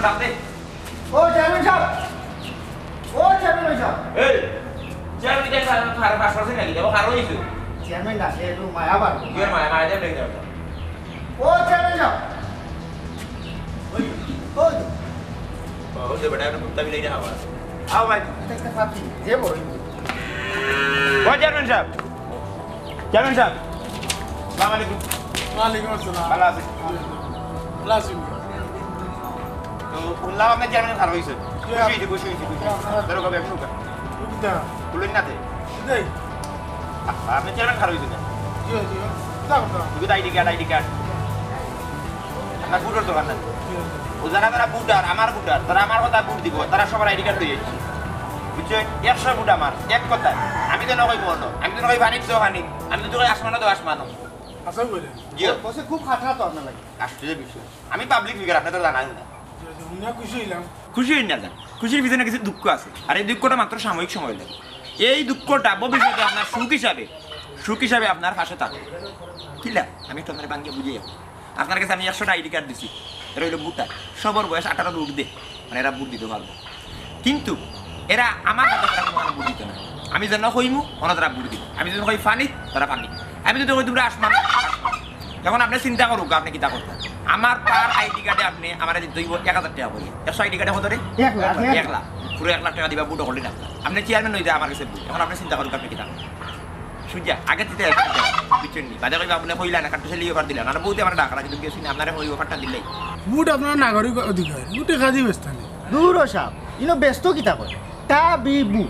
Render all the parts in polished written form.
সামনে ও চেয়ারম্যান সাহেব ও চেয়ারম্যান সাহেব এই চেয়ারম্যান কে খারাপ পাস করছে নাকি দেখো খারাপ হইছে চেয়ারম্যান আসে একটু মায়া বার কি এর মায়া মায়া দেন দেখতে ও চেয়ারম্যান সাহেব ওই ওই ও যে বেটা কুত্তা বিলাই না হওয়া আও ভাই দেখতে পাচ্ছি যে বড় ও চেয়ারম্যান সাহেব আসসালামু আলাইকুম ওয়ালাইকুম আসসালাম। ভালো আছেন লাজিম। তো শুনলাম আপনার চেয়ারম্যান খারাপ হইছে খুশি হইছে ধরো কবে একটু বুঝদা। বলুন না তে দেই। আপনার চেয়ারম্যান খারাপ হইছে না জি জি। দাও। তুই আইডি কার্ড আপনার বুটের দোকান না ও যারা তারা বুটার আমার বুটার তারা আমার কথা বুট দিব তারা সবার আইডি কার্ড লইয়ে যাচ্ছে বুঝছো 100 বুট আমার এক কথা আমি তো নকই বলনো আমি তো নকই বাণিজ্য হানি আমি তো তোকে আসমানো তো আসমানো আসল বলে। জি বসে খুব খাটরা তো আপনার লাগে আশ্চর্য বিষয় আমি পাবলিক ফিগার আপনি তো জানাই না জি জি। উনি খুশি হইলাম। খুশি হই না যান খুশির পিছনে কিছু দুঃখ আছে আর এই দুঃখটা মাত্র সাময়িক সময় লাগে এই দুঃখটা ভবিষ্যতে আপনার সুখ হিসাবে আপনার পাশে থাকবে কিলা আমি একটু আপনার বাঙ্গিয়ে বুঝিয়ে আপনার কাছে আমি 100টা আইডি কার্ড দিছি এরা হইলো বুটার সবার বয়স 18 বুট দে মানে এরা বুট দিতে পারবো কিন্তু এরা আমার হাতে তারা কোনো বুট দিত না আমি যেন কইমু ওনা তারা বুট দিব আমি যদি কই পানি তারা পানি আমি যদি কই তোমরা আসমান যখন আপনি চিন্তা করুক আপনি কিতা করতেন আমার পার আইডি কার্ডে আপনি আমার দিতে হইব 1000 টাকা করে 100 আইডি কার্ডে কত রে 1 লাখ পুরো 1 লাখ টাকা দিবা বুট হলই না আপনি চেয়ারম্যান হইতে আমার কাছে এখন আপনি চিন্তা করুক আপনি কিতা সুজা আগে দিতে পিছননি বাজার কইবা আপনি কইলা না কাটতে লিও কাট দিলা না বহুত আমার ডাকরা কিন্তু গেছি না আপনারে কইও কাটটা দিলাই বুট আপনার নাগরিক অধিকার। বুটে কাজী ব্যস্ত নেই। দূর সাহেব ইনো ব্যস্ত কিতা কয় টা বি বু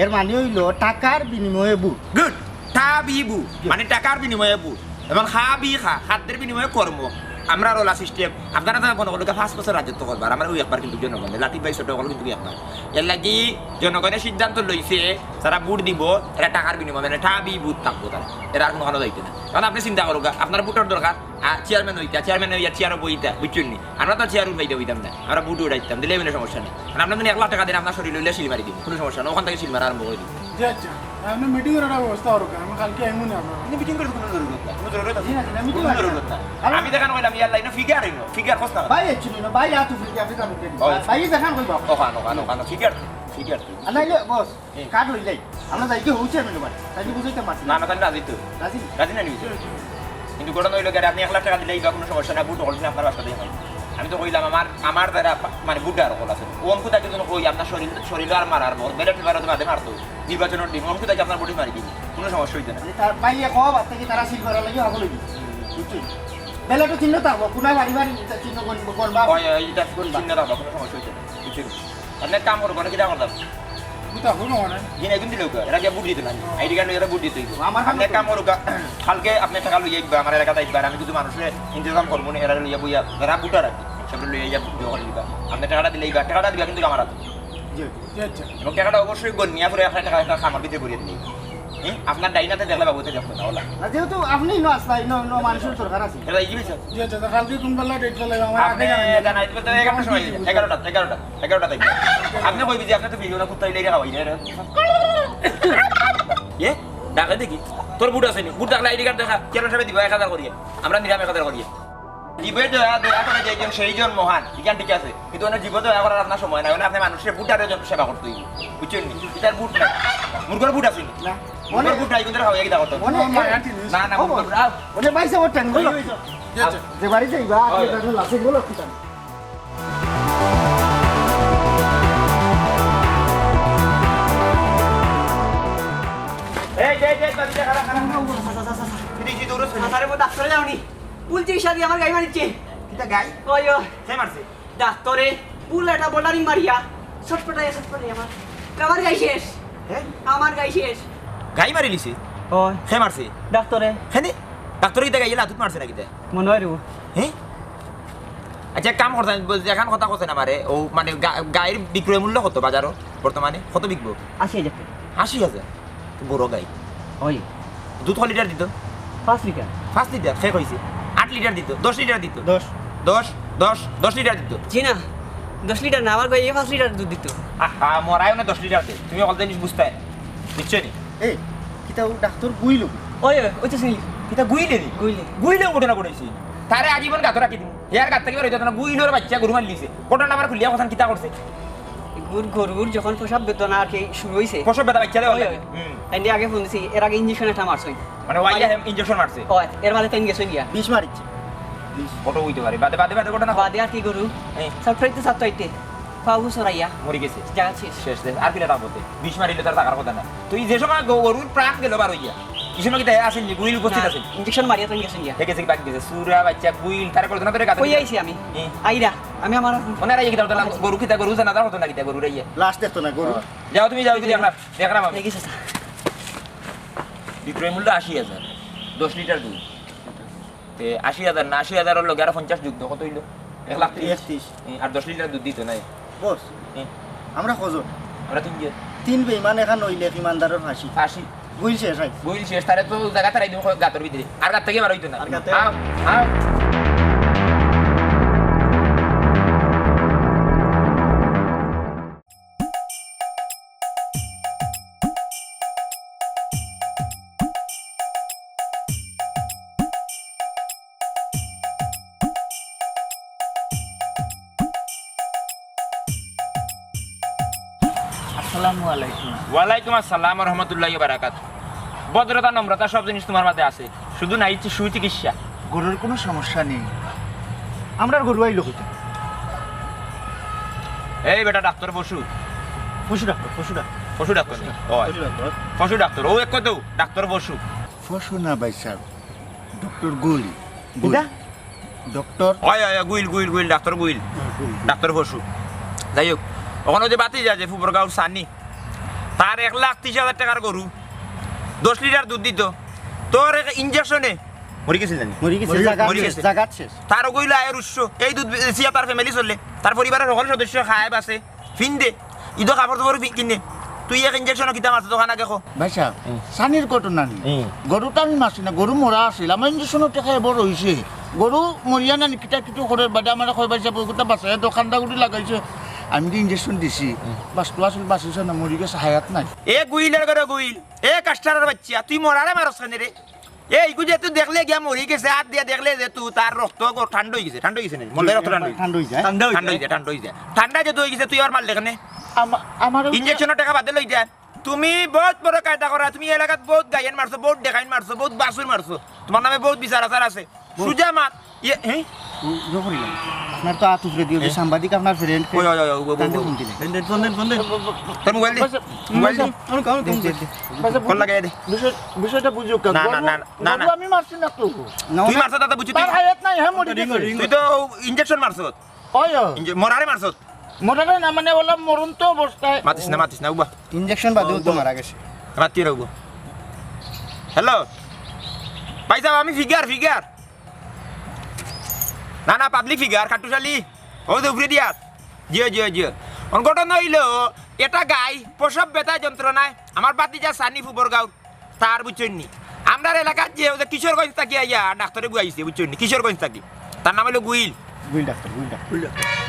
এর মানে হইল টাকার বিনিময়ে বু গুড টা বিবু মানে টাকার বিনিময়ে বু এবং খাদ্যের বিনিময়ে কর্ম আমরা রোলা সিস্টেম আপনারা তো মনে করলে 5 বছর রাজত্ব করবার আমরা ওই একবার কিন্তু জনগণ লাঠি ভাই ছোট হল কিন্তু একবার এর লাগি জনগণের সিদ্ধান্ত লইছে যারা বুট দিব এরা টাকার বিনিময়ে মানে টা বি বুট থাকবো তারা এরা আর কোনো যাইতে না কারণ আপনি চিন্তা করুক আপনার বুটের দরকার চেয়ারম্যান হইয়া চেয়ারও বইতা বুঝছেন নি আমরা তো চেয়ার উঠাইতে হইতাম না আমরা বুট উঠাইতাম দিলে কোনো সমস্যা নেই কারণ আপনার 1 লাখ টাকা দিলে আপনার শরীর লইলে সিল মারি দিব কোনো সমস্যা নেই ওখান থেকে সিল মারা আরম্ভ করে দিব জি আচ্ছা। আপনি মিটিং এর একটা ব্যবস্থা করুন। আমি কালকে আইমু না আপনার। আপনি মিটিং করতে কোনো জরুরত জি না, না, meeting কোনো আছে। জরুরত নাই আমি দেখানো হইলাম ইয়ার লাইনে ফিগার কস্তা ভাই একচুয়ালি না ভাই আতু ফিকে আপনি কাম করেন ভাই দেখান কইবা ওখানো ফিগার আনাইলে বস কাট হই যাই আমরা যাই কি হউছে মানে ভাই তাই বুঝাইতে পারছি না তাই রাজি তো রাজি রাজি না নিবি কিন্তু ঘটনা হইলো গেলে আপনি 1 লাখ টাকা দিলেই বা কোনো সমস্যা না বুট হলছে আপনার বাসাতেই হয় আমি তো কইলাম আমার দ্বারা মানে বুটার হল আছে ওম কুতাকে যেন কই আপনার শরীর আর মারার বল বেলেট বারোতে বাদে মারতো নির্বাচনের দিন ওম কুতাকে আপনার বডি মারি দিবি কোনো সমস্যা হইতে না তার বাইরে কব বাচ্চা কি তারা সিল করা লাগি হবো লাগি বুঝছি বেলা তো চিহ্ন থাকবো কোনায় বাড়ি বাড়ি চিহ্ন করবা ওই এইটা চিন্তা রাখবা কোনো সমস্যা হইতে না বুঝছেন আপনি এক কাম করবো না কিটা করতাম বুটা হলো মানে। জিনে একদিন দিলেও এরা কি বুট দিতে না আইডি কার্ড এরা বুট দিতে আমার আপনি এক কাম করুক কালকে আপনি টাকা লইয়া আইবা আমার এলাকাতে আইবার আমি কিছু মানুষের ইন্তজাম করবো না এরা লইয়া বইয়া এরা বুটার রাখি সব লইয়া ইয়া বুট করে দিবা আপনি টাকাটা দিলে টাকাটা দিবা কিন্তু আমার হাতে জি জি আচ্ছা। এবং টাকাটা অবশ্যই গনিয়া করে 1 টাকা একটা খামার দিতে করিয়ে দিই আপনার ডাইনাতে দেখলে বাবুতে দেখো না ওলা না যেহেতু আপনি নো আসলা নো মানুষের দরকার আছে এটা ইজি বিষয় জি আচ্ছা। কালকে কোন বেলা ডেট লাগে আমার আপনি আগে জানাইতে তো 11টা সময় 11টা তাই আপনি কইবি যে আপনি তো ভিডিও না কুত্তাই লইরা খাওয়াই না এ ডাকে দেখি তোর বুট আছে নি বুট থাকলে আইডি কার্ড দেখা কেন সবে দিব 1000 করিয়ে আমরা নিরাম 1000 করিয়ে জীবে দয়া করে যেজন সেইজন মহান ঠিক আছে কিন্তু ওনার জীব দয়া করার আপনার সময় নাই আপনি মানুষের বুটারের জন্য সেবা করতে হইব বুঝছেন নি এটার বুট নাই মুরগর বুট আছে নি না মুরগর বুট নাই কিন্তু খাওয়াই কি দাও তো না না মুরগর বুট ওনে বাইসে ওর টাঙ্গ জি আচ্ছা। যে বাড়ি যাইবা আপনি লাসে বলো কি এই বাড়িতে খারাপ কি দৌড়ছ আরে মো ডাক্তারে যাওনি পুলচি শাদি আমার গাই মারিছে কিটা গাই ওই সে মারছে ডাক্তারে পুল একটা বোল্ডারিং মারিয়া ছটপটাই আমার গাই শেষ হ্যাঁ আমার গাই শেষ গাই মারি লিছে ওই সে মারছে ডাক্তারে হ্যাঁ ডাক্তার কিটা গাইলা তুই মারছে নাকি মনে হয় রে হ্যাঁ আচ্ছা কাম করতেন এখন কথা কথা না মারে ও মানে গায়ের বিক্রয় মূল্য কত বাজারও বর্তমানে কত বিকবো 80,000 80,000 বড় গাই ওই দুধ ক লিটার দিত 5 লিটার 5 লিটার সে কইছে 8 লিটার দিত 10 লিটার দিত 10 লিটার দিত জি না 10 লিটার না আমার গাই 5 লিটার দুধ দিত মরাইও না 10 লিটার দে তুমি অল জিনিস বুঝতে বুঝছো নি এই কিতা ডাক্তার গুইলো ওই ওই তো শুনি এটা গুইলে নি কইলে গুইলে ঘটনা ঘটাইছি তারে আজীবন গাতো রাখি দিন ইয়ার গাত থেকে বের হইতো না গুইলোর বাচ্চা গরু মার লিছে ঘটনা আমার খুলিয়া কথা কিতা করছে গরুর যখন প্রসাব বেদনা আর কি শুরু হয়েছে প্রসব ব্যথা বাচ্চা দেওয়া তাই আগে ফোন দিছি এর আগে ইঞ্জেকশন একটা মারছই মানে ওয়াইয়া ইনজেকশন মারছে ও এর বাদে তাই গেছই গিয়া 20 মারিচ্ছে ফটো হইতে পারে বাদে বাদে বাদে ঘটনা বাদে আর কি গরু সাতটাইতে সাতটাইতে পাবু সরাইয়া মরে গেছে জায়গা শেষ শেষ শেষ আর কিনা তার মধ্যে 20 মারিলে তার টাকার কথা না তুই যে সময় গরুর প্রাণ গেল বার হইয়া এই সময় কি তাই আসেন যে গুইল উপস্থিত আছে ইঞ্জেকশন মারিয়া তাই গেছই গিয়া ঠিক আছে বাকি গেছে সুরা বাচ্চা গুইল তার করে না তোরে গাতো কই আইছি আমি আইরা আমি আমার ওনারা এই কিতা গরু কিতা গরু জানা দাও হতো না কিতা গরু রাইয়া লাস্ট দেখতো না গরু যাও তুমি যাও দেখলাম দেখলাম আমি লেগেছে বিক্রয় মূল্য 80,000 10 লিটার দুধ তে 80,000 না 80,000 হলো 50 যুক্ত কত হইলো 1,30,000 আর 10 লিটার দুধ দিত নাই বস আমরা কজন আমরা তিনজন তিন বেইমান এখান হইলে ইমানদারের ফাঁসি 80 বুঝ শেষ হয় বইল শেষ তারে তো জায়গা তারাই দিব গাতর ভিতরে আর গাত থেকে বার হইতো না আর গাতে- আও আও আসসালামু আলাইকুম ওয়ালাইকুম আসসালাম ওয়া রাহমাতুল্লাহি ওয়া বারাকাতুহু ভদ্রতা নম্রতা সব জিনিস তোমার মাঝে আছে শুধু নাই সুচিকিৎসা গরুর কোনো সমস্যা নেই আমরা গরু আইলো কইতে এই বেটা ডাক্তার বসু পশু ডাক্তার পশু ডাক্তার পশু ডাক্তার নি? ওই, পশু ডাক্তার পশু ডাক্তার ও এক কত ডাক্তার বসু ফসো না ভাই সাহেব ডক্টর গুলি কিটা? ডক্টর ওই ওই গুইল গুইল গুইল ডাক্তার গুইল ডাক্তার বসু যাই হোক ওখানে যে বাতি যায় যে ফুবরগাঁও সানি তার 1,30,000 টাকার গরু 10 লিটার দুধ দিত তোর ইঞ্জেকশনে মরি গেছিল জানি মরি গেছে মরি গেছে। জাগাত শেষ তার গইল আয়ের উৎস এই দুধ বেচিয়া তার ফ্যামিলি চললে তার পরিবারের সকল সদস্য খায় বাসে ফিন্দে ঈদ কাপড় চোপড় কিনে তুই এক ইঞ্জেকশন কিতা মারছ দোকান আগে খো ভাই সাহেব সানির ঘটনা নেই গরুটা আমি মারছি না গরু মরা আছিল আমার ইঞ্জেকশনের টেকা এবার হয়েছে গরু মরিয়া না কিটা কিটু করে বাদে আমার কয় পাইছে গোটা বাসায় দোকানটা গুটি লাগাইছে আমি যে ইঞ্জেকশন দিছি বাসটো আসল বাঁচিছে না মরি গেছে হায়াত নাই এ গুইলের ঘরে গুইল এ কাস্টারের বাচ্চা তুই মরারে মারস কেন রে এই যে তুই দেখলে গিয়া মরি গেছে হাত দিয়া দেখলে যে তুই তার রক্ত ঠান্ডা হয়ে গেছে ঠান্ডা হয়ে গেছে না মন্দের রক্ত ঠান্ডা ঠান্ডা হয়ে যায় ঠান্ডা হয়ে যায় ঠান্ডা হয়ে যায় ঠান্ডা যে হয়ে গেছে তুই আর মারলে কেন আমার ইঞ্জেকশনের টাকা বাদে লই যায় তুমি বহুত বড় কায়দা করা তুমি এলাকাত বহুত গাইন মারছো বহুত দেখাইন মারছো বহুত বাসুর মারছো তোমার নামে বহুত বিচার আচার আছে সুজা মাত ইয়ে হ্যাঁ জফরিলাম আপনার তো আত উপরে দিয়ে সাংবাদিক আপনার ফ্রেন্ড ওই ওই ওই ফোন দিলে তোর মোবাইল দে মোবাইল দে কল লাগাই দে বিষয়টা বুঝো না, না, না, না, না। আমি মারছি না তো তুই মারছ দাদা বুঝছি তার হায়াত নাই হ্যাঁ মরি গেছে তুই তো ইঞ্জেকশন মারছ ওই মরারে মারছ মরারে না মানে বললাম মরণ তো অবস্থায় মাতিস না উবা ইনজেকশন বাদেও তো মারা গেছে মাতি রাখবো হ্যালো ভাই সাহেব আমি ফিগার না না পাবলিক ফিগার খাটুশালি ও তো উপরে দিয়ার জিও ঘটনা হইল এটা গাই প্রসব ব্যথা যন্ত্রণায় আমার বাতিজা সানি ফুবরগাঁও তার বুঝছেন নি আমরা এলাকার যে ওদের কিশোরগঞ্জ থাকি আইয়া ডাক্তারে বুঝাইছে বুঝছেন নি কিশোরগঞ্জ থাকি তার নাম হলো গুইল গুইল ডাক্তার গুইল ডাক্তার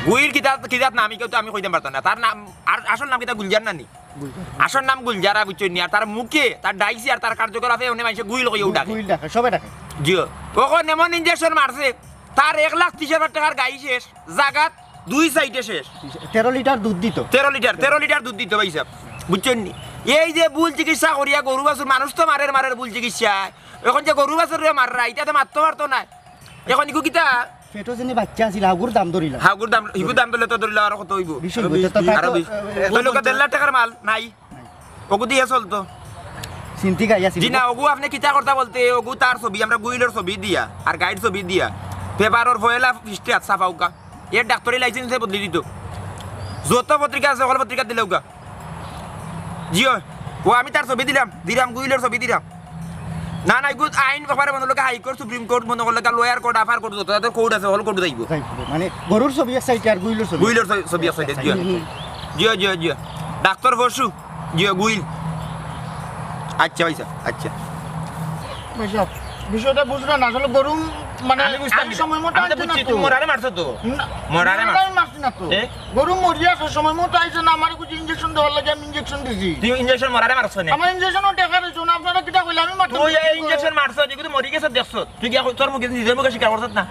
গুইল কিতাব নাম কেউ তো আমি কইতে পারতাম না তার নাম আর আসল নাম কিতা গুলজার নানি আসল নাম গুলজারা বুঝছেন নি আর তার মুখে তার ডাইসি আর তার কার্যকলাপে অনেক মানুষ গুইল কইও ডাকে গুইল ডাক্তার সবাই ডাকে জিও ওখন এমন ইঞ্জেকশন মারছে তার 1,30,000 টাকার গাই শেষ জাগাত 2 সাইডে শেষ 13 লিটার দুধ দিত 13 লিটার দুধ দিতে ভাই সাহেব বুঝছেন নি এই যে ভুল চিকিৎসা করিয়া গরু বাছুর মানুষ তো মারের ভুল চিকিৎসা এখন যে গরু বাছুর মাররা এটা তো মারতে পারতো না এখন ইকু কিতা পেটো যিনি বাচ্চা আছিল আগুর দাম ধরিলা হাগুর দাম হিগু দাম দিলে তো ধরিলে আর কত হইব বিষয় হইতো তো আরো বেশি তো লোক 1.5 লাখ টাকার মাল নাই ওগু দিয়ে চলতো চিন্তি গাই আছিল জি না ওগু আপনি কিতা করতা বলতে ওগু তার ছবি আমরা গুইলের ছবি দিয়া আর গাইড ছবি দিয়া পেপারর ফয়লা ফিস্টে আচ্ছা পাউকা এর ডাক্তারি লাইসেন্সে বদলি দিত যত পত্রিকা আছে সকল পত্রিকা দিলে ওগা জিও ও আমি তার ছবি দিলাম গুইলের ছবি দিলাম না না এগুলো আইন ব্যাপারে মনে লোক হাইকোর্ট সুপ্রিম কোর্ট মনে করলে লয়ার কোর্ট আফার কোর্ট যত তাদের কোর্ট আছে হল কোর্ট যাইব মানে গরুর ছবি এক সাইড আর গুইলের ছবি গুইলের ছবি আছে জিও ডাক্তার বসু জিও গুইল আচ্ছা ভাই আচ্ছা ভাই সাহেব বিষয়টা বুঝলো না আসলে গরু মানে আমি বুঝতাম আমি সময় মতো আমি তো আইছে না বুঝছি তো। তুমি মরারে মারছো তো না, মরারে মারছো। আমি মারছি না তো এ? গরু মরিয়া আছে সময় মতো আইছে না আমার কিছু ইঞ্জেকশন দেওয়ার লাগে আমি ইঞ্জেকশন দিছি তুই ইঞ্জেকশন মরারে মারছো না আমার ইঞ্জেকশনও দেখা দিছো না আপনারা কিটা কইলে আমি মারতে তুই এই ইঞ্জেকশন মারছো যে কিন্তু মরি গেছে দেখছো তুই কি এখন তোর মুখে নিজের মুখে স্বীকার করছিস না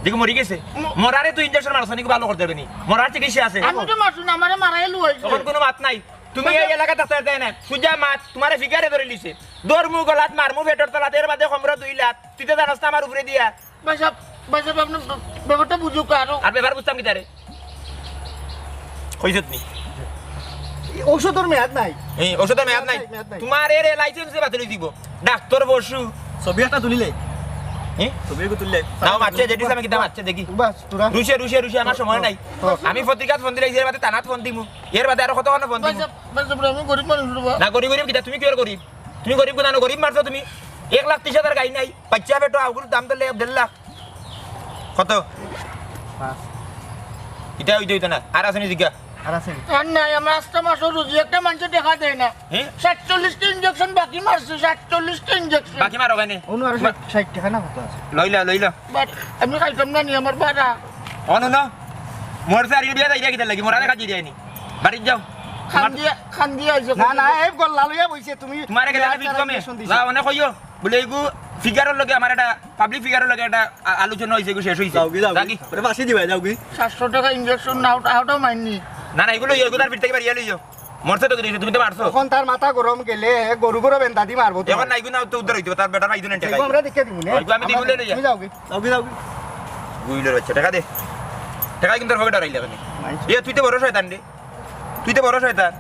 দেখো মরি গেছে মরারে তুই ইনজেকশন মারছ নাকি ভালো করতে দেবেনি মরার চিকিৎসা আছে আমি তো মারছো না আমারে মারাই লুয়াইছে তখন কোনো মাত নাই তুমি এই এলাকা থাকতে দেয় না সুজা মাত তোমারে ফিগারে ধরে লিছে দরমু গলাত মারমু পেটর তলাত এর বাদে খমরা 2 লাখ তুই তো জানাস না আমার উপরে দিয়া ভাই সাহেব আপনি ব্যাপারটা বুঝুক আরো আর ব্যাপার বুঝতাম কি তারে কইছত নি ঔষধের মেয়াদ নাই এই ওষুধের মেয়াদ নাই মেয়াদ নাই। তোমার এর লাইসেন্সে বাতিল দিব ডাক্তার বসু ছবি একটা তুলিলে হ্যাঁ ছবি তুললে নাও মারছে যেটি আমি কিতা মারছে দেখি বাস তোরা রুশে আমার সময় নাই আমি পত্রিকাত ফোন দিলে এর বাদে তানাত ফোন দিমু এর বাদে আর কতক্ষণ ফোন ভাই দিমু সাহেব আমি গরিব মানুষ রবা না গরিব কিতা তুমি কি আর গরিব তুমি গরিব কোনা গরিব মারছো তুমি 1,30,000 গাই নাই বাচ্চা বেটো আগুর দাম তো 1.5 লাখ কত এটা হইতো না আর আছে নি জিজ্ঞা আর আছে আর নাই আমার 8 মাসের রুজি একটা মানুষ দেখা দেয় না হ্যাঁ 47টা ইনজেকশন বাকি মারছে 47টা ইনজেকশন বাকি মারো গানে অন্য আর 60 টাকা না কত আছে লইলা বাট আমি খাইতাম না নি আমার বাড়া অন না মোর সারি বিয়া দাইরা কিতা লাগি মোরা কাটি দিয়ানি বাড়ি যাও খান দিয়া আইছে না না এই গল লালুয়া বইছে তুমি তোমারে গেলে ফিট কমে যা অনেক কইও বলে এগু ফিগারের লগে আমার একটা পাবলিক ফিগারের লগে একটা আলোচনা হইছে এগু শেষ হইছে যাওগি ওরে বাসি দিবা যাওগি 700 টাকা ইনজেকশন নাও টাকাটাও মাইনি না না এগুলো এগুলার ফিট থেকে বাড়িয়া লইও মরছে তো দিছে তুমি তো মারছো তখন তার মাথা গরম গেলে গরু গরু বেন্দা দি মারবো এখন নাই গুনা তো উদ্ধার হইতো তার বেটা নাই দুন টাকা আমরা দেখে দিব না ওইগো আমি দিব লই তুমি যাও কি যাওগি গুইলের বাচ্চা টাকা দে টাকা কিন্তু হবে ডরাইলে কেন এ তুই তো বড় শয়তান রে তুই তো বড় শয়তান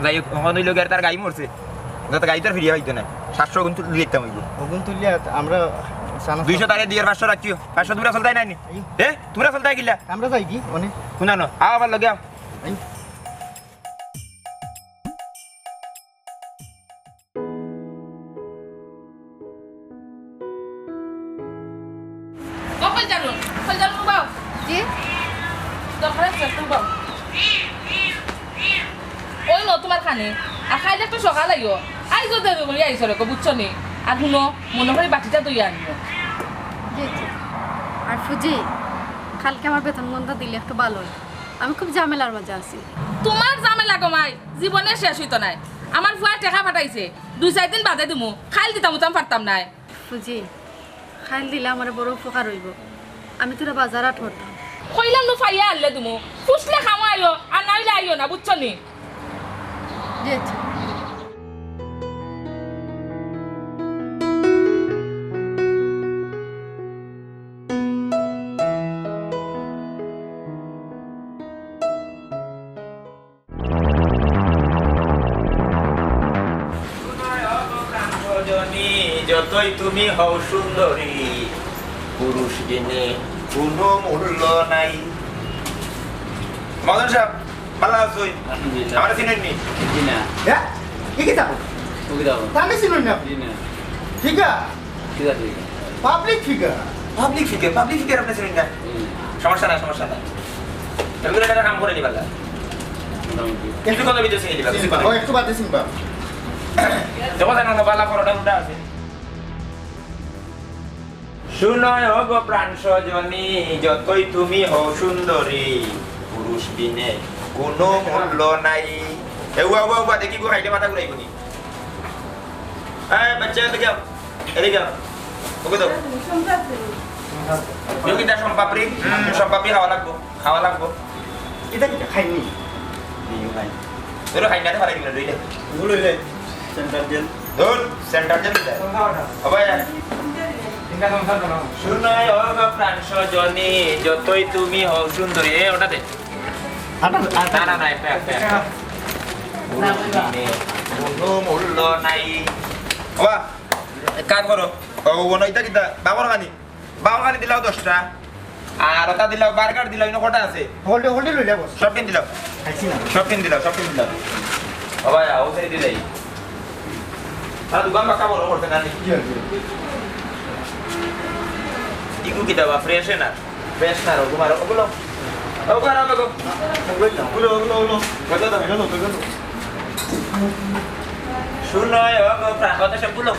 গাই ওখানে লই তার গাই মরছে তো গাই তার ফিরিয়া হইতো না 700 গুণ তুই লিখতাম হইবো ওগুন তুলিয়া আমরা 200 তারে দিয়ে 500 রাখিও 500 তোমরা চলতাই নাই নি এ তোমরা চলতাই গিলা আমরা যাই কি মানে শুনা না আও আমার লগে আও কই জানুন বাও জি দরকার আছে তুমি বাও ওই নো তোমার খানে আর খাইলে একটু সকাল আইও আই যদি তুমি আইছো রে বুঝছো নি আর শুনো মনে করে বাটিটা তুই আনিও জি জি। আর ফুজি কালকে আমার বেতন মন্দা দিলে একটু ভালো হয়। আমি খুব ঝামেলার মাঝে আছি তোমার ঝামেলা গমাই জীবনে শেষ হইতো নাই আমার ফুয়া টেকা পাঠাইছে 2-4 দিন বাদে দিমু খাইল দিতাম উতাম পারতাম নাই ফুজি খাইল দিলে আমার বড় উপকার হইব আমি তোরা বাজার আট হতাম কইলাম নো ফাইয়া আনলে দিমু ফুসলে খামো আইও আর নাইলে আইও না বুঝছো নি জি জি। যতই তুমি হও সুন্দরী পুরুষ জেনে কোনো মূল্য নাই মদন সাহেব ভালো আছোই আমার চিনেন নি হ্যাঁ কি কি যাবো আমি চিনুন না ঠিক আছে পাবলিক ফিগার পাবলিক ফিগার আপনি চিনেন না সমস্যা না এগুলো একটা কাম করে নিবালা কিন্তু কত ভিডিও চিনে দিবা ও একটু বাদে চিনবা দেখো জানো না বালা পরোটা উঠা আছে শুনয় গো প্রাণ সজনী যতই তুমি হও সুন্দরী পুরুষ বিনে কোনো মূল্য নাই এউয়া দেখি গো হাইটে মাথা ঘুরাইব নি বাচ্চা এদিকে আও ওকে দাও যোগিতা সম্পাপড়ি খাওয়া লাগবো এটা কি খাইনি তোর খাই না ভালো কিনা রইলে লইলে সেন্টার জেল ধর সেন্টার জেল অবয় শুনয় গো প্রাণ সজনী যতই তুমি হও সুন্দরী ওটা দে না একটা কোনো মূল্য নাই বাবা কাজ করো ও বনাইতা কিতা বাবার খানি দিলাও 10টা আর ওটা দিলাও বার্গার দিলাও ইনো কটা আছে হোল্ডে লইলে বস সব কিন দিলাও খাইছি না সব কিন দিলাও বাবা ও সেই দিলাই আর দোকান বাকা বড় করতে না ইগু কিতা বা ফ্রেশ না তোমার ওগুলো শুনয় গো প্রাণ কথা সবগুলো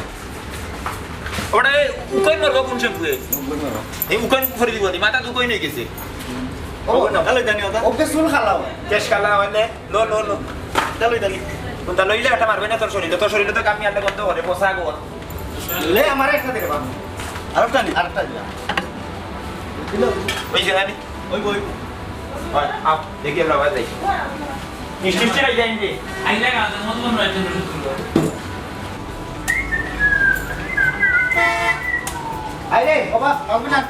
ওটা উকই মরবো কোন শ্যাম্পু এই উকই করে দিব মাথা দুকই নিয়ে গেছে ওকে চুল খালাও কেশ কালা হইলে লো কোনটা লইলে এটা মারবে না তোর শরীরে তো কামি আনলে বন্ধ করে পোষা গোর লে আমার একটা দে বাবা আরেকটা নি আরেকটা দিলাম ওই যে আমি ওই বই হয় আপ দেখি আমরা বাজে যাই মিষ্টি রাই যাই যে আইলে গাছের মতো মনে হয় তুমি শুনলো আরে বাবা হবে না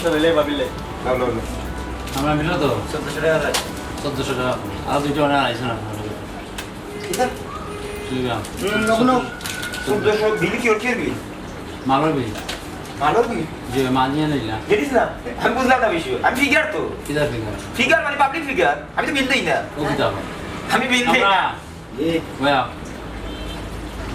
তো লইলে ভাবিলে নাও নাও নাও আমরা মিলো তো 1400 টাকা আছে 1400 টাকা আর দুটো না আইছে না ঠিক আছে নগুনো 1400 বিল কি ওর কি বিল মালর বি ভালো বিল যে মানিয়ে নিলা জানিস না আমি বুঝলাম না বিষয় আমি ফিগার তো কিদার ফিগার ফিগার মানে পাবলিক ফিগার আমি তো বিল দেই না ও কিতাব আমি বিল দেই না ওয়া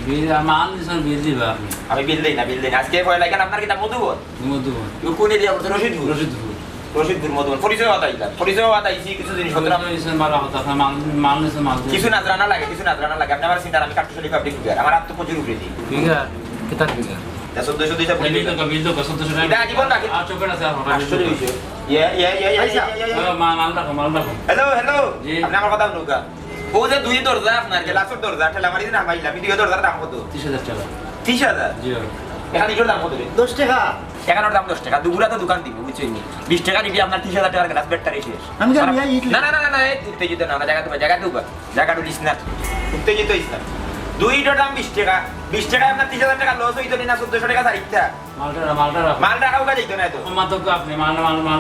বিল মান দিছেন বিল দিবা আপনি আমি বিল দেই না আজকে কয় লাগে আপনার কিটা মধুবন মধু কোন এরিয়া বলতে রশিদপুর রশিদপুর রশিদপুর মধুবন পরিচয় বাতাইলাম পরিচয় বাতাইছি কিছু জিনিস পত্র দিছেন মালা কথা মান মান দিছেন মাল কিছু নাজরানা লাগে আপনি আমার চিন্তা আমি কাটুশালি পাবলিক ফিগার আমার আত্ম প্রচুর উপরে দিই ফিগার কিতার ফিগার 1400 দিতে বিল তো 1400 টাকা এটা জীবন বাকি আর চোখের আছে আসলে বিষয় মাল রাখো হ্যালো জি। আপনি আমার কথা শুনুকা ও যে দুই দরজা আপনার গ্লাসের দরজা ঠেলা মারি না ভাইলা আমি দুই দরজার দাম কত 30000 টাকা 30000 জি এখানে ইটোর দাম কত রে 10 টাকা এখানোর দাম 10 টাকা দুগুলা তো দোকান দিব বুঝছেন 20 টাকা দিবি আপনার 30000 টাকার গ্লাস ব্যাটারি শেষ আমি জানি, এই না উত্তেজিত না জায়গা তো দিস না উত্তেজিত হইস না দুইটার দাম 20 টাকা 20 টাকা আপনার 30000 টাকা লস হইতো না 1400 টাকা সাইডটা মালটা রাখো মাল রাখাও কাজ হইতো না তো কমা তো আপনি মাল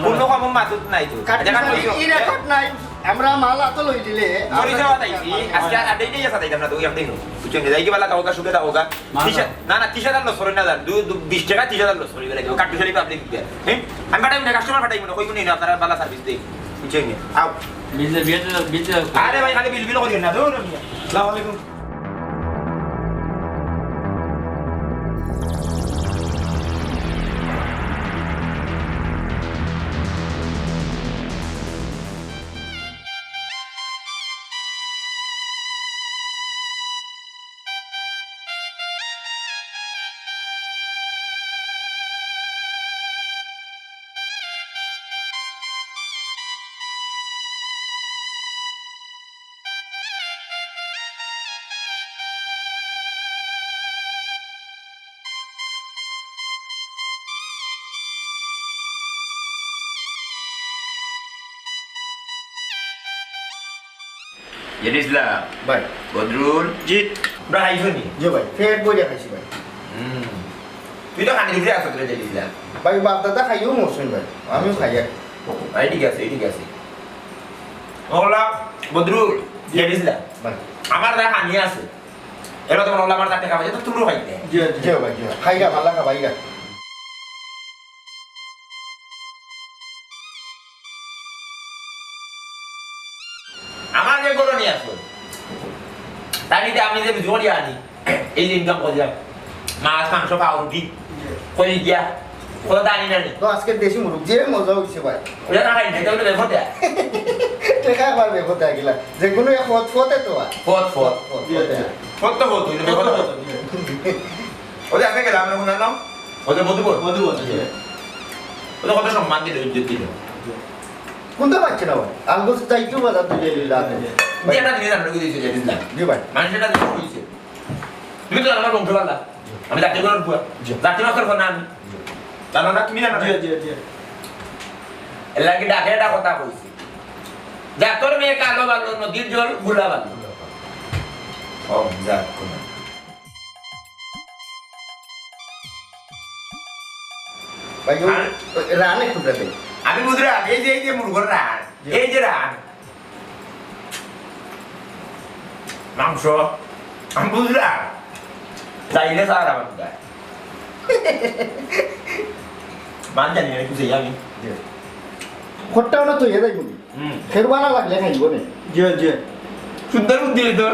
কোনো কম মাতুত নাই তো জায়গা কইছো এই রেকর্ড নাই আমরা মাল আত লই দিলে পরিচয় বাতাইছি আজকে আর দেই দেই সাথে আমরা তো ওই আপনি বুঝছেন যাই কি বলা কাউকা সুখে দাওগা না 30000 লস করেন না 20 টাকা 30000 লস করে লাগে কাটুশালি পাবলিক হ্যাঁ আমি বাটাই না কাস্টমার বাটাই না কই কোন না আপনারা ভালো সার্ভিস দেই বুঝছেন আও বিল আরে ভাই খালি বিল করিয়েন না দৌড় আসসালামু আলাইকুম জেনিসলা ভাই বদরুল জি ভাই শুনি জি ভাই ফের বইয়া খাইছি ভাই তুই তো খানি ঘুরে আসছ রে জেনিসলা ভাই বাপ দাদা খাইও মরছেন ভাই আমিও খাই আর এই ঠিক আছে ওলা বদরুল জেনিসলা ভাই আমার যা খানি আছে এরা তো ওলা আমার টাকা বাজে তো তুমিও খাইতে জি ভাই জি খাইগা মাল্লা খাবাইগা আমার যে গরু নিয়ে আসো তাই নিতে আমি যে জোরি আনি এই যে ইনকাম করি মাছ মাংস পাউরুটি কই গিয়া কোথা দানি না নি তো আজকে দেশি মুরগ যে মজা হইছে ভাই ওটা না খাই না এটা বেফর দেয়া টাকা একবার বেহতে গিলা যে কোনো এক ফতে তো ফত তো ফত তুই বেফর ওদের আজকে গেলাম না কোন নাম ওদের মধুবন ওদের কত সম্মান দিল ইজ্জত দিল কোনটা পাচ্ছে না ভাই আলগোস চাইতেও বাজার তুলে দিলা এটা দিন আমরা দিয়েছি জানিস না জি ভাই মানুষটা দিন হইছে তুমি তো আমার বংশ বালা আমি জাতি করার পুয়া জাতি মাস্টার কোন আমি জানো না তুমি জানো জি এলাকি ডাকে এটা কথা কইছি ডাক্তার মেয়ে কালো বালো নদীর জল গুলা বালো ও যাক কোন ভাই রান একটু দে আমি বুঝরা এই যে মুরগর রান এই যে রান মাংস আমি বুঝরা চাইলে স্যার আমার গায়ে মান জানি না কিছু আমি খট্টাও না তো এ যাই বলি খেরবানা লাগলে খাইব না জি সুন্দর বুদ্ধি তোর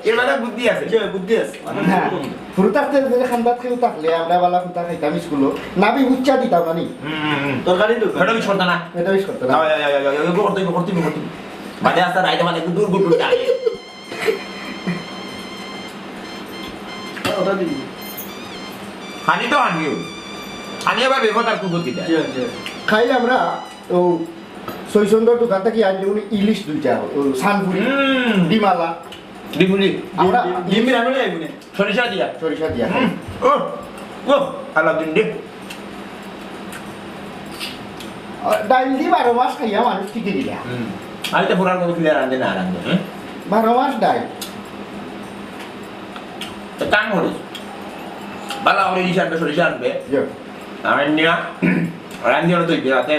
এর মানে বুদ্ধি আছে বুদ্ধি আছে হ্যাঁ ফুরুতাতে যে খান্দাত খেউ থাকলে আমরা বালা ফুটা খাইতাম স্কুলে নাবি উচ্চা দিতাম না নি তরকারি তো এটা কিছু করতে না এটা বেশ করতে না করতে মানে আসতে রাইতে মানে দূর গুট ওটা দিবি হানি তো হানি হানি আবার বেফতার কুকুরটিটা জি খাইলে আমরা ও সৈসন্দর দোকান থেকে আনছি উনি ইলিশ দুইটা সানপুরি ডিমালা ডিমুলি আমরা ডিম রানো লে আইবুনে সরিষা দিয়া সরিষা দিয়া ও ও আলাদিন দে ডাইল দি 12 মাস খাইয়া মানুষ ঠিকই দিলা আমি তো পুরান মতো ক্লিয়ার আনতে না আনতে 12 মাস ডাইল তো কাম হলো বালা করে ইলিশ আনবে সরিষা আনবে আমি নিয়া রান্দি হলো তুই রাতে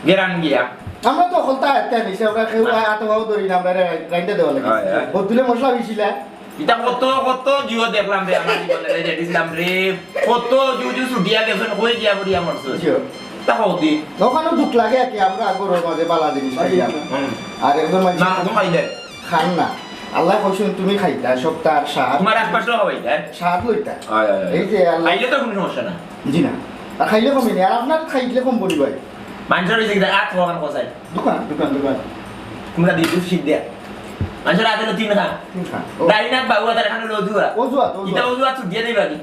গেরান গিয়া আমরা তো হলতা একটা নিছে আমরা কেউ আতো হাও ধরি না আমরা রাইন্দা দেওয়া লাগে বদলে মশলা হইছিলা এটা কত কত জিও দেখলাম রে আমার জীবনে রে দেখলাম রে কত জুজু সুডিয়া গেছে কই দিয়া বড়িয়া মরছে তা হতি ওখানে দুঃখ লাগে কি আমরা আগরের মাঝে বালা জিনিস খাইয়া আর একদম না তুমি খাইলে খান না আল্লাহ কইছেন তুমি খাইতা সপ্তাহ সাত তোমার আশপাশে হবে এটা সাত লইতা আয় আয় এই যে আল্লাহ খাইলে তো কোনো সমস্যা না জি না আর খাইলে কমে আর আপনার খাইলে কম বলি ভাই মানুষের হইছে কিনা আট খাওয়ান কোসাই দোকান দোকান দোকান তোমরা দিতে শিখ দেয়া মানুষের আগে তিন খা ডাইনাক বাবু তার এখানে লজুয়া ওজুয়া এটা ওজুয়া ছুটিয়ে দেবা কি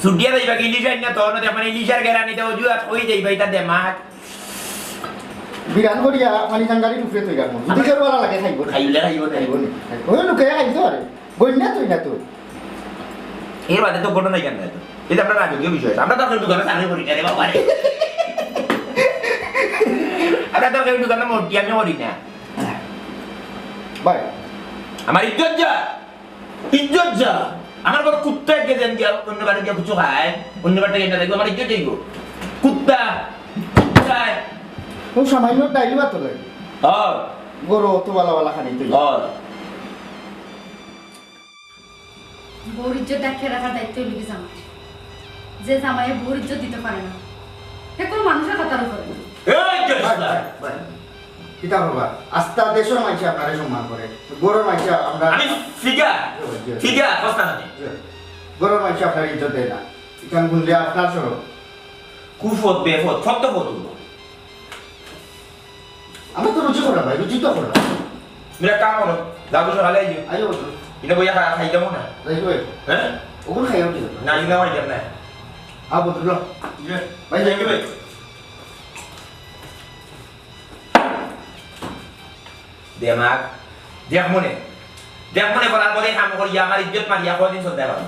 ছুটিয়ে দেবা কি ইলিশ না তো না মানে ইলিশার গেরানিতে ওজুয়া হই দেই ভাই তা দে মাছ বিরান করিয়া পানি সাঙ্গারি উফরে তুই গামু যদি কেউ বলা লাগে খাইব খাইলে খাইব খাইব নি ওই লোকে খাইছো আরে গইনা তুই না তুই এর বাদে তো ঘটনা কেন এটা আমরা রাজকীয় বিষয় আমরা তো কেউ দোকানে চাকরি করি না রে বাবা রে আমরা তো কেউ দোকানে মোটি আমি করি না ভাই আমার ইজ্জত যা আমার বড় কুত্তা কে দেন গিয়া অন্য বাড়ি গিয়া কিছু খায় অন্য বাড়ি থেকে দেখবো আমার ইজ্জত যাইব কুত্তা কুত্তায় ও সামান্য ডাইলি বাত লাগে হ্যাঁ গরু তো বালা বালা খানি তুই হ্যাঁ বউর ইজ্জত দেখে রাখার দায়িত্ব লিখে জামাই যে জামাইয়ে বউর ইজ্জত দিতে পারে না সে কোনো মানুষের কথার উপরে এই জয়সা কিতা বাবা আস্থা দেশের মাইছে আপনারে সম্মান করে গরুর মাইছে আমরা আমি ফিগা কষ্ট না গরুর মাইছে আপনার ইজ্জত দেয় না ইখান গুনলে আপনার সরব কুফত বেফত ফত ফত আমরা তো রুচি করা ভাই রুচি তো করা মেরা কাম করো যাবো সকালে আইও আইও তো ইনা বইয়া খাই যাবো না যাইও হ্যাঁ ওগুলো খাইও কি না ইনা হই যাব না আবো তো ভাই যাইও ভাই দেখ মনে করার পরে কাম করি আমার ইজ্জত মারিয়া কদিন চলতে পারে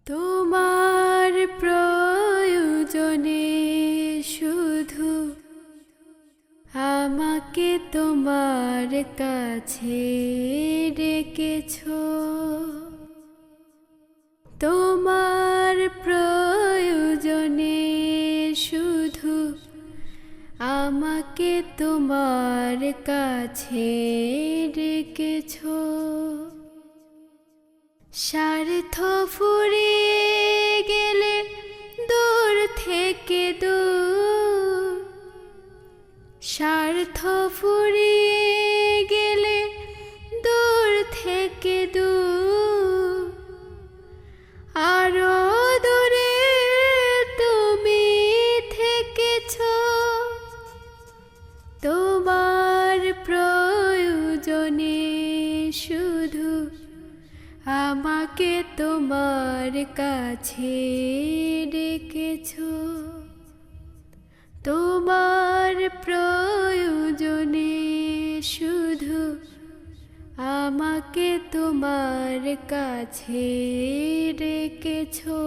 তোমার প্রয়োজনে শুধু আমাকে তোমার কাছে ডেকেছো তোমার প্রয়োজনে শুধু আমাকে তোমার কাছে ডেকেছো স্বার্থ ফুরিয়ে গেলে দূর থেকে দূর স্বার্থ ফুরিয়ে গেলে দূর থেকে দূর আরো দূরে তুমি থেকেছো তোমার প্রয়োজনে শুধু আমাকে তোমার কাছে ডেকেছো তোমার প্রয়োজনে শুধু আমাকে তোমার কাছে ডেকেছো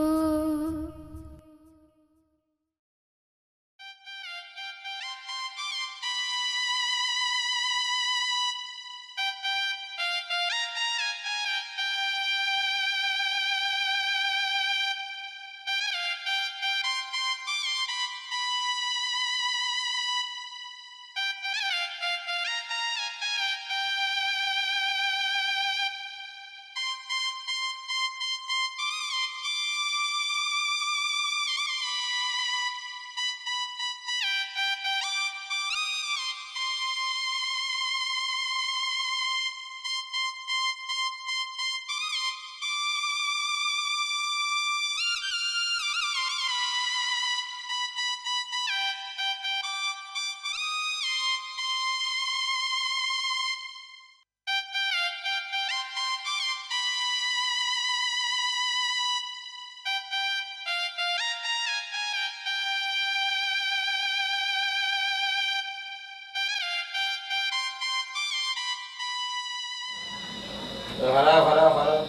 হারাও হারাও হারাও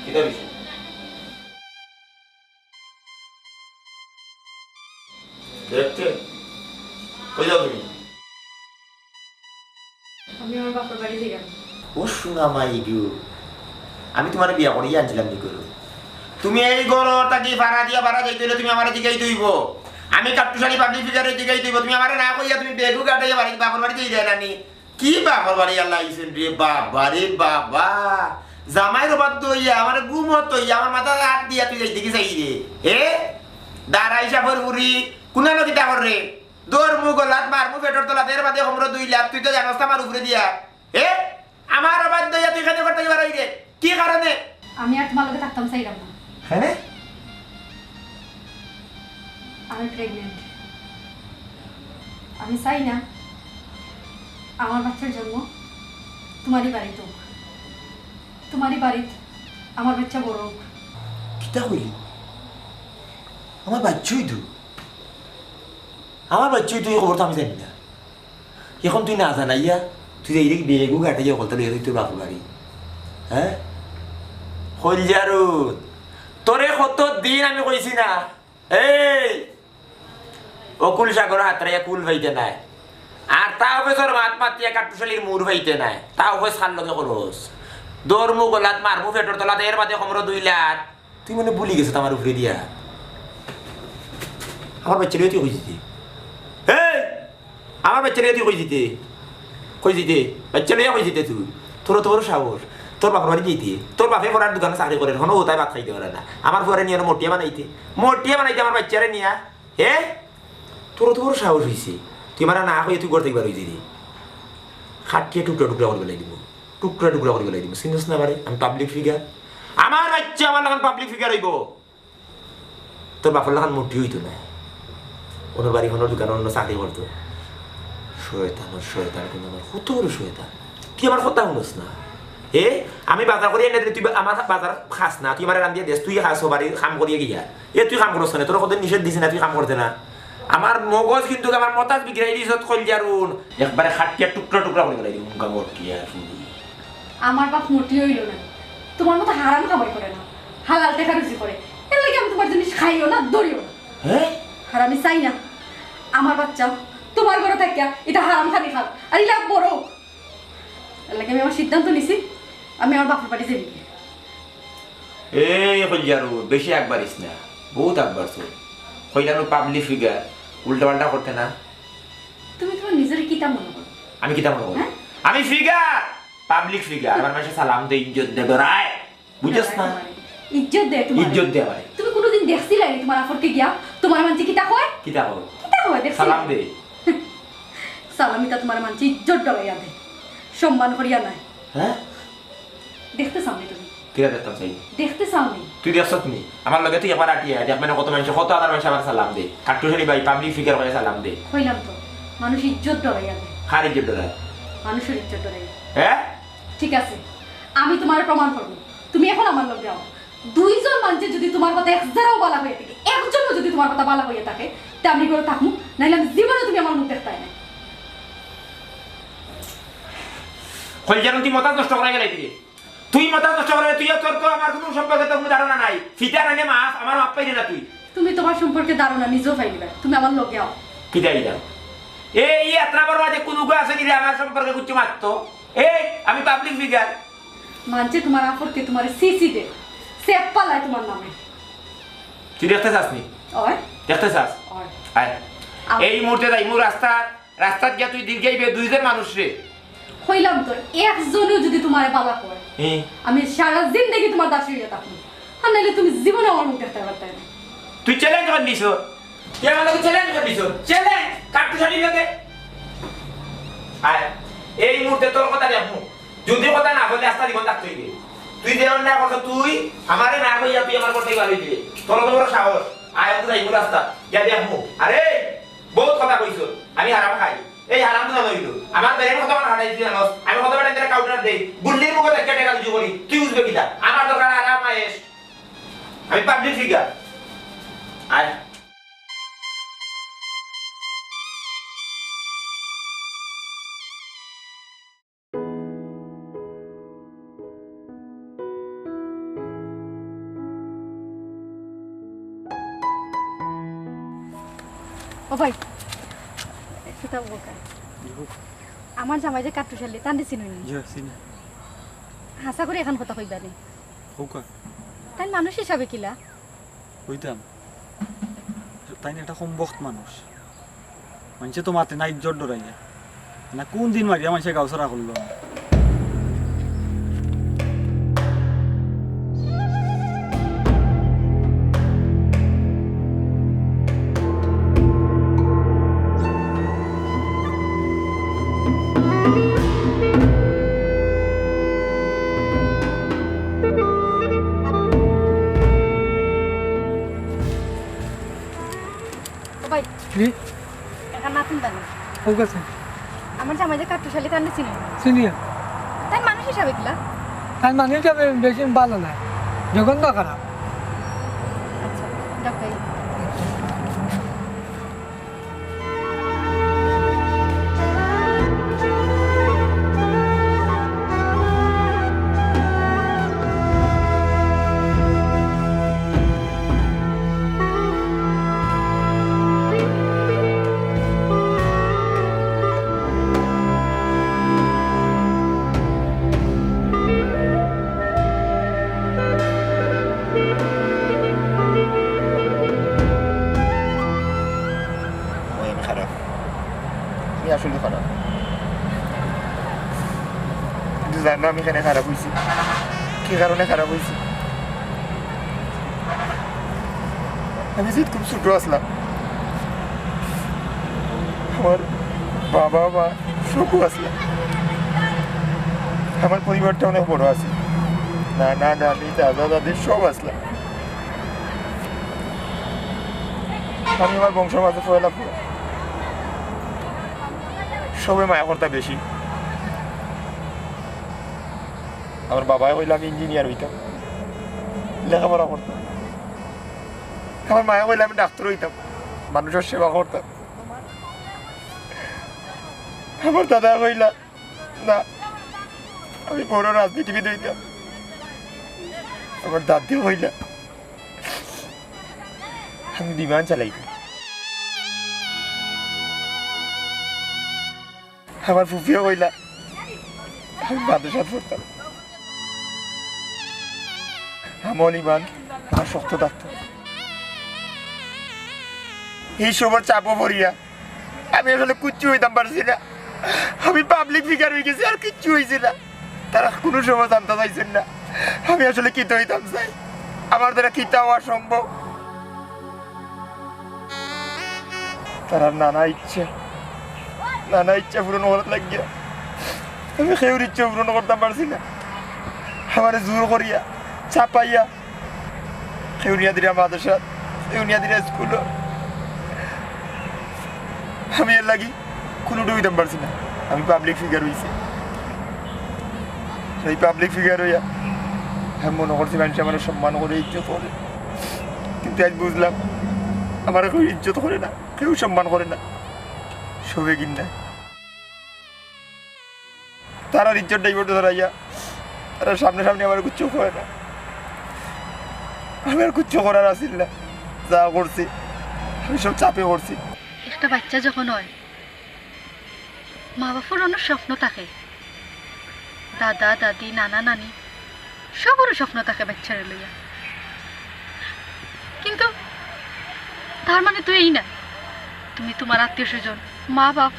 কিটা বিষয় দেখতে কই যাও তুমি আমি আমার বাপের বাড়ি থেকে ও শোনা মাই গো আমি তোমার বিয়া করিয়ে আনছিলাম নি করো তুমি এই গরটাকে ভাড়া দিয়া ভাড়া যাইতে হলে তুমি আমার দিকেই দইব আমি কাটুশালী পাবলিক ফিগারের দিকেই দইব তুমি আমার না কইয়া তুমি বেগু কাটাইয়া বাড়ি বাপর বাড়ি দিয়ে দেয় নানি কি বাপর বাড়ি আল্লাহ আইছেন রে বাবা রে বাবা জামাই রবাদ দইয়া আমার গুম হতো আমার মাথা হাত দিয়া তুই দিকে যাই রে এ দাঁড়াই সাফর উড়ি কোনা নদী টাকর রে দৌড় মু গলাত মার মু পেটর তলা দের বাদে হমরো 2 লাখ তুই তো জানাস আমার উপরে দিয়া এ আমার রবাদ দইয়া তুই এখানে করতে পারাই রে কি কারণে আমি আর তোমার লগে থাকতাম চাইলাম না হ্যাঁ আমি প্রেগনেন্ট আমি চাই না আমার বাচ্চার জন্ম তোমারই বাড়িতে হোক তোমারই বাড়িতে আমার বাচ্চা বড় হোক কিতা কইলি আমার বাচ্চাই তো আমার বাচ্চাই তুই খবর তো আমি জানি না এখন তুই না জানাইয়া তুই এই বেগু গাটাইয়া বলতে লইয়া তুই বাপু বাড়ি হ্যাঁ হলজারুন তোরে কত দিন আমি কইছি না এই অকুল সাগর হাতরাইয়া কুল ভাইতে নাই আর তাও বেসর মাত মাতিয়া কাটুশালির মুর ভাইতে নাই তাও কই সার লগে করস দৌড়মু গলাত মারমু পেটর তলাত এর বাদে কমরো 2 লাখ তুই মানে ভুলি গেছ আমার উপরে দিয়া আমার বাচ্চা তুই কই দিতে এই আমার বাচ্চা তুই কই দিতে বাচ্চা লিয়া কই দিতে তুই তোর সাহস তোর বাপর বাড়ি যেতে তোর বাপে পড়ার দোকানে চাকরি করে হনো তাই ভাত খাইতে পারে না আমার পরে নিয়ে মোটিয়া বানাইতে আমার বাচ্চারে নিয়া হে তোর সাহস হয়েছে তুই আমার না কই তুই করতে পারবি দিদি খাটিয়ে টুকরা করে বেলাই দিব টুকরা করে বেলাই দিব সিনস না পারে আমি পাবলিক ফিগার আমার বাচ্চা আমার লাগান পাবলিক ফিগার হইব তোর বাপর লাগান মোটি হইতো না ওনার বাড়ি ওনার দোকানে অন্য চাকরি করতো শয়তান কোনো আমার কত বড় শয়তান তুই আমার কথা শুনস না এ আমি বাজার করিয়ে এনে তুই আমার বাজার খাস না তুই আমার রান্ধিয়ে দেশ তুই খাস বাড়ি কাম করিয়ে গিয়া এ তুই কাম করস না তোর কত নিষেধ দিছে না তুই কাম করতে না আমার মগজ কিন্তু আমার মতাজ বিগড়াই দিছত কলজারুন একবারে খাটিয়া টুকরা করে গলাই দিম গামর কি আর আমার বাপ মোটি হইল না তোমার মতো হারাম কামাই করে না হালাল টাকা রুজি করে এর লাগে আমি তোমার জিনিস খাইও না দড়িও না হ্যাঁ আর আমি চাই না আমার বাচ্চা তোমার ঘরে থাকিয়া এটা হারাম খানি খাল আর ইলা বড় হোক। এর লাগে আমি আমার সিদ্ধান্ত নিছি আমি আমার বাপের বাড়ি যাবি এই কলজারুন বেশি একবারিস না বহুত একবার তো কইলানো পাবলিক ফিগার উল্টা পাল্টা করতে না তুমি তোমার নিজের কিতা মনে করো আমি কিতা মনে করি আমি ফিগার পাবলিক ফিগার আমার মাসে সালাম দে ইজ্জত দে বেড়ায় বুঝছস না ইজ্জত দে তোমার ইজ্জত দে আমারে তুমি কোনোদিন দেখছিলা তোমার আফরকে গিয়া তোমার মানছি কিতা কয় কিতা কই দেখছিলা সালাম দে সালামিতা তোমার মানছি ইজ্জত ডলাইয়া দে সম্মান করিয়া নাই হ্যাঁ দেখতে চাওনি তুমি কিরা দেখতাম চাই দেখতে চাওনি তুই দেখছত নি আমার লগে তুই একবার আটিয়া দেখ মানে কত মানুষ কত হাজার মানুষ আমার সালাম দে কাটুশালী ভাই পাবলিক ফিগার করে সালাম দে কইলাম তো মানুষ ইজ্জত ডলাইয়া দে খার ইজ্জত দে মানুষের ইজ্জত ডলাইয়া হ্যাঁ ঠিক আছে আমি তোমার প্রমাণ করবো তুমি এখন আমার লগে আও দুইজন মানুষের যদি তোমার কথা একজারাও বলা হয়ে থাকে একজনও যদি তোমার কথা বলা হয়ে থাকে তা আমি করে থাকবো নাইলে আমি জীবনে তুমি আমার মুখ দেখতে না কলজারুন তুই মতাজ নষ্ট করা গেলে তুই মতাজ নষ্ট করে তুই তোর তো আমার কোনো সম্পর্কে তো কোনো ধারণা নাই ফিটার আনে মাফ আমার মাপ পাইলি না তুই তুমি তোমার সম্পর্কে ধারণা নিজেও পাইবে তুমি আমার লগে আও কিটাই দাও এই এতনা বড় মাঝে কোনো গো আছে নিলে আমার সম্পর্কে কুচ্ছু মারতো এই আমি পাবলিক ফিগার মানছে তোমার আফরকে তোমার সিসি দে সেপ পালায় তোমার নামে তুই দেখতে চাস নি ওই দেখতে চাস ওই আয় এই মুহূর্তে যাই মু রাস্তা গিয়া তুই দিল গাইবে দুইজন মানুষ রে হইলাম তো একজনও যদি তোমারে বালা করে হ্যাঁ আমি সারা জিন্দগি তোমার দাসী হয়ে থাকবো আর নাইলে তুমি জীবনে আমার মুখ দেখতে পারতে না তুই চ্যালেঞ্জ কর দিছ তুই আমার লগে চ্যালেঞ্জ কর দিছ চ্যালেঞ্জ কাটু ছাড়ি লাগে আয় এই মুহূর্তে তোর কথা দেখমু যদি কথা না বলে রাস্তা দিব থাকতে হইবে তুই দেওয়ার না কথা তুই আমারে না কইয়া তুই আমার করতে পারবি দিবে তোর তো বড় সাহস আয় আমি যাইবো রাস্তা যা দেখমু আরে বহুত কথা কইছ আমি হারাম খাই এই হারাম তো না হইলো আমার বেরের কথা আমার হারাই দিছ আমি কথা বলে তোর কাউন্টার দেই গুল্লির মুখে একটা টাকা দিও বলি তুই বুঝবে কিটা আমার দরকার আরাম আয়েশ আমি পাবলিক ফিগার আয় ও ভাই সেটা বোকা আমার জামাই যে কাটুশালি তান দিছি নই হাসা করে এখন কথা কইবা নি তাই মানুষ হিসাবে কিলা হইতাম তাই না একটা সম্বক্ত মানুষ মানুষে তো মাতে না ইজ্জত ডরাইয়া না কোন দিন মারিয়া মানুষে গাউসরা করলো ও ভাই এখন না চিন্তা নেই আমার জামাই যে কাটুশালি তান দিছি নই সিনিয়র তাই মানুষ হিসাবে কিলা তার মানুষটা বেশি ভালো না জঘন্য খারাপ আচ্ছা ডাক্তার ওই আমি খারাপ, আমি আসলে খারাপ, কিন্তু জানো আমি এখানে খারাপ হয়েছি, কি কারণে খারাপ হয়েছি? আমি যে খুব ছোট আসলাম, আমার বাবা মা শোকও আসলাম, আমার পরিবারটা অনেক বড় আছে, নানা নানি দাদা দাদি সব আসলাম, আমি আমার বংশ মাঝে পয়লা পুরো সবে মায়া করতে বেশি। আমার বাবা কইলে আমি ইঞ্জিনিয়ার হইতাম, লেখাপড়া করতাম, আমার মায়া কইলে আমি ডাক্তার হইতাম, মানুষের সেবা করতাম, আমার দাদা কইলা না আমি বড় রাজনীতিবিদ হইতাম, আমার দাদিও কইলা আমি বিমান চালাইতাম, আমার ফুফিও কইলা আমি মাদ্রাসাত পড়তাম, আমল ইমান আমার শক্ত থাকতো। এই সবার চাপও পড়িয়া আমি আসলে কিচ্ছু হইতাম পারছি না, আমি পাবলিক ফিগার হয়ে গেছি আর কিচ্ছু হয়েছি না। তারা কোনো সময় জানতে চাইছেন না আমি আসলে কিতে হইতাম চাই, আমার দ্বারা কিতা হওয়া সম্ভব। তারা নানা ইচ্ছা পূরণ করার লাগিয়া আমি সেউর ইচ্ছা পূরণ করতে পারছি না, আমার জোর করিয়া চাপাইয়া সেউনিয়া দিরা মাদ্রাসা সেউনিয়া দিরা স্কুল আমি এর লাগি কোনো হইতাম পারছি না। আমি পাবলিক ফিগার হয়েছি, সেই পাবলিক ফিগার হইয়া আমি মনে করছি মানুষ আমার সম্মান করে ইজ্জত করে, কিন্তু আজ বুঝলাম আমার কেউ ইজ্জত করে না, কেউ সম্মান করে না, সবে কিনা তারা ইজ্জত ডাইভোর্ট ধরাইয়া তারা সামনে আমার কিচ্ছু করে না, আমি আর কিচ্ছু করার আসিল না, যা করছি আমি সব চাপে করছি। একটা বাচ্চা যখন হয় মা বাবার অনেক স্বপ্ন থাকে, দাদা দাদি নানা নানি সবারও স্বপ্ন থাকে বাচ্চারা লইয়া, কিন্তু তার মানে তো এই না তুমি তোমার আত্মীয় স্বজন মা বাপ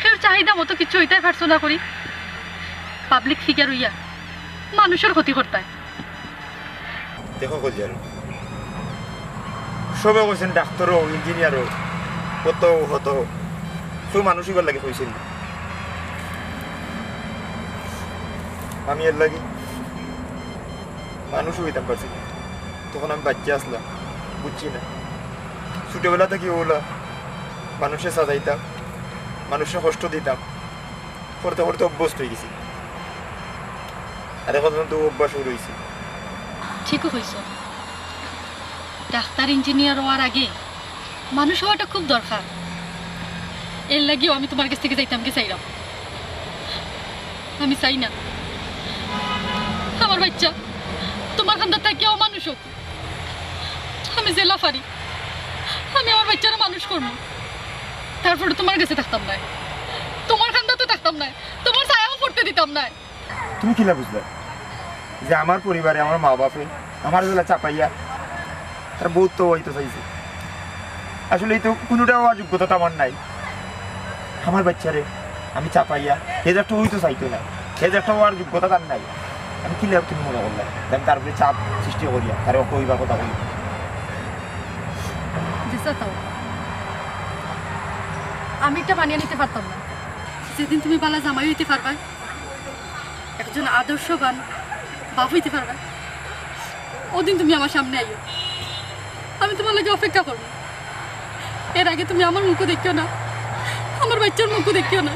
কেউ চাহিদা মতো কিছু হইতে পারছো না করি পাবলিক ফিগার হইয়া মানুষের ক্ষতি করতে। দেখো কলিয়ার সবে কইছেন ডাক্তার হোক ইঞ্জিনিয়ার হোক কত হত সব মানুষই লাগে কইছেন, আমি এর লাগি মানুষ হইতাম পারছি না, তখন আমি বাচ্চা আসলাম বুঝছি না, ছোটবেলা থেকে ওলা মানুষে সাজাইতাম, মানুষের কষ্ট দিতাম, করতে করতে অভ্যস্ত হয়ে গেছি, আর এখন তো অভ্যাস রয়েছে। ঠিকই হয়েছ, ডাক্তার ইঞ্জিনিয়ার হওয়ার আগে মানুষ হওয়াটা খুব দরকার, এর লাগেও আমি তোমার কাছ থেকে যাইতাম চাইলাম, আমি চাই না আমার বাচ্চা তোমার খান্দার থেকেও মানুষ হোক, আমি জেলা পারি আমি আমার বাচ্চারা মানুষ করবো, তারপরে তোমার কাছে থাকতাম না, তোমার খান্দা তো থাকতাম না, তোমার ছায়াও পড়তে দিতাম না। তুমি কিলা বুঝলে যে আমার পরিবারে আমার মা বাপে আমার বেলা চাপাইয়া তার বউ তো হইতে চাইছে? আসলে এই তো কোনোটাও যোগ্যতা তো আমার নাই। আমার বাচ্চারে আমি চাপাইয়া হেজ একটা হইতে চাইতো না, হেজ একটা হওয়ার যোগ্যতা তার নাই। আমি কিলা তুমি মনে করলে আমি তার উপরে চাপ সৃষ্টি করিয়া তার কইবার কথা বলি? আমি এটা মানিয়ে নিতে পারতাম না। যেদিন তুমি বালা জামাই হইতে পারবা, একজন আদর্শবান বাপ হইতে পারবা, ওদিন তুমি আমার সামনে আইও, আমি তোমার লাগে অপেক্ষা করবো। এর আগে তুমি আমার মুখও দেখিও না, আমার বাচ্চার মুখও দেখিও না।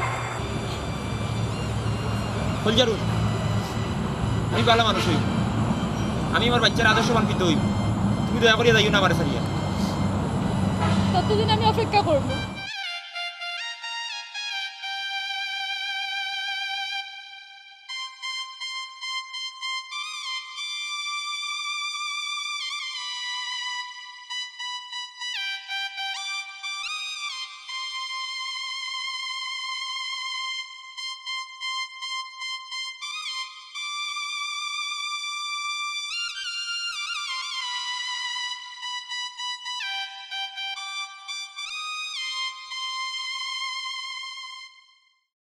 ফুলজারুন, আমি ভালো মানুষ হইব, আমি আমার বাচ্চার আদর্শবান কিন্তু হইব। তুমি দয়া করিয়া যাইও না আমার সারিয়া। ততদিন আমি অপেক্ষা করবো।